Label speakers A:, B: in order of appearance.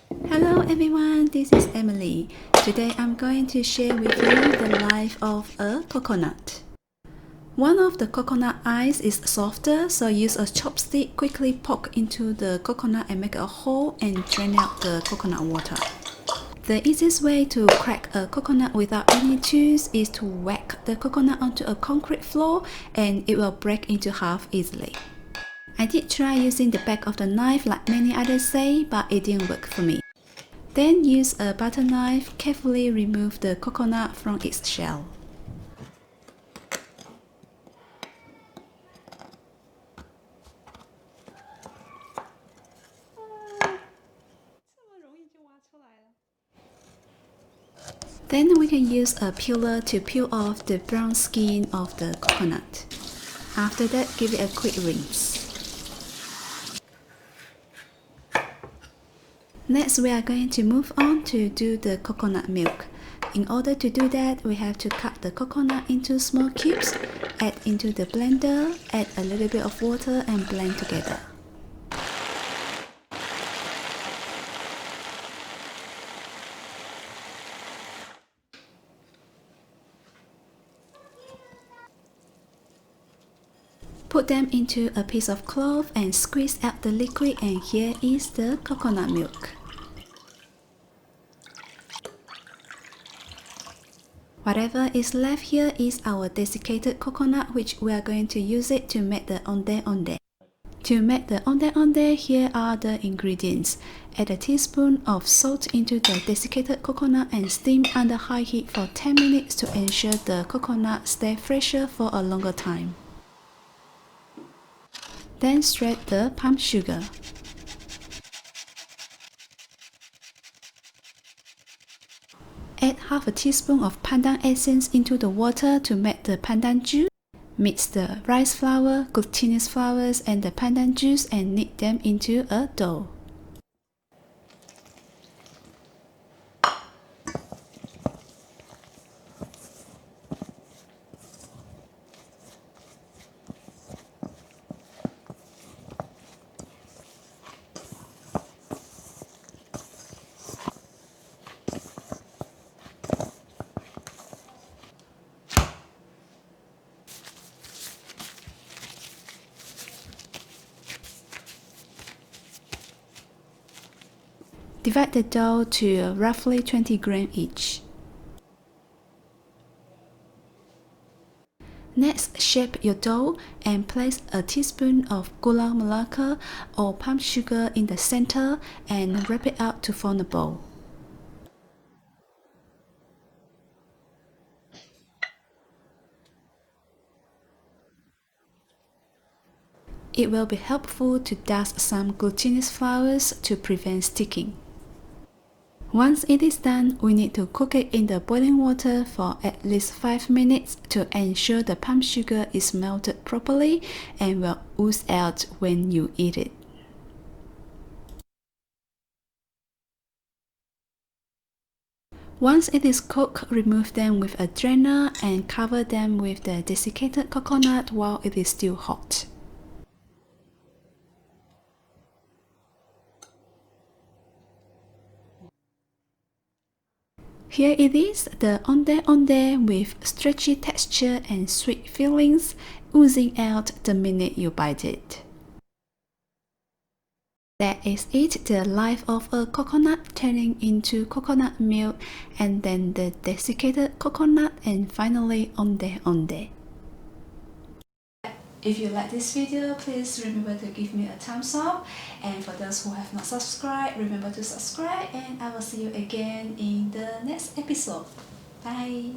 A: Hello everyone, this is Emily. Today I'm going to share with you the life of a coconut. One of the coconut eyes is softer, so use a chopstick, quickly poke into the coconut and make a hole and drain out the coconut water. The easiest way to crack a coconut without any tools is to whack the coconut onto a concrete floor and it will break into half easily. I did try using the back of the knife like many others say, but it didn't work for me. Then use a butter knife, carefully remove the coconut from its shell. Then we can use a peeler to peel off the brown skin of the coconut. After that, give it a quick rinse. Next, we are going to move on to do the coconut milk. In order to do that, we have to cut the coconut into small cubes, add into the blender, add a little bit of water and blend together. Put them into a piece of cloth and squeeze out the liquid, and here is the coconut milk. Whatever is left here is our desiccated coconut, which we are going to use it to make the Ondeh Ondeh. To make the Ondeh Ondeh, here are the ingredients. Add a teaspoon of salt into the desiccated coconut and steam under high heat for 10 minutes to ensure the coconut stays fresher for a longer time. Then shred the palm sugar. Add half a teaspoon of pandan essence into the water to make the pandan juice. Mix the rice flour, glutinous flours and the pandan juice and knead them into a dough. Divide the dough to roughly 20 grams each. Next, shape your dough and place a teaspoon of gula melaka or palm sugar in the center and wrap it out to form a bowl. It will be helpful to dust some glutinous flours to prevent sticking. Once it is done, we need to cook it in the boiling water for at least 5 minutes to ensure the palm sugar is melted properly and will ooze out when you eat it. Once it is cooked, remove them with a drainer and cover them with the desiccated coconut while it is still hot. Here it is, the Ondeh Ondeh with stretchy texture and sweet fillings oozing out the minute you bite it. That is it, the life of a coconut turning into coconut milk, and then the desiccated coconut, and finally Ondeh Ondeh. If you like this video, please remember to give me a thumbs up, and for those who have not subscribed, remember to subscribe, and I will see you again in the next episode. Bye!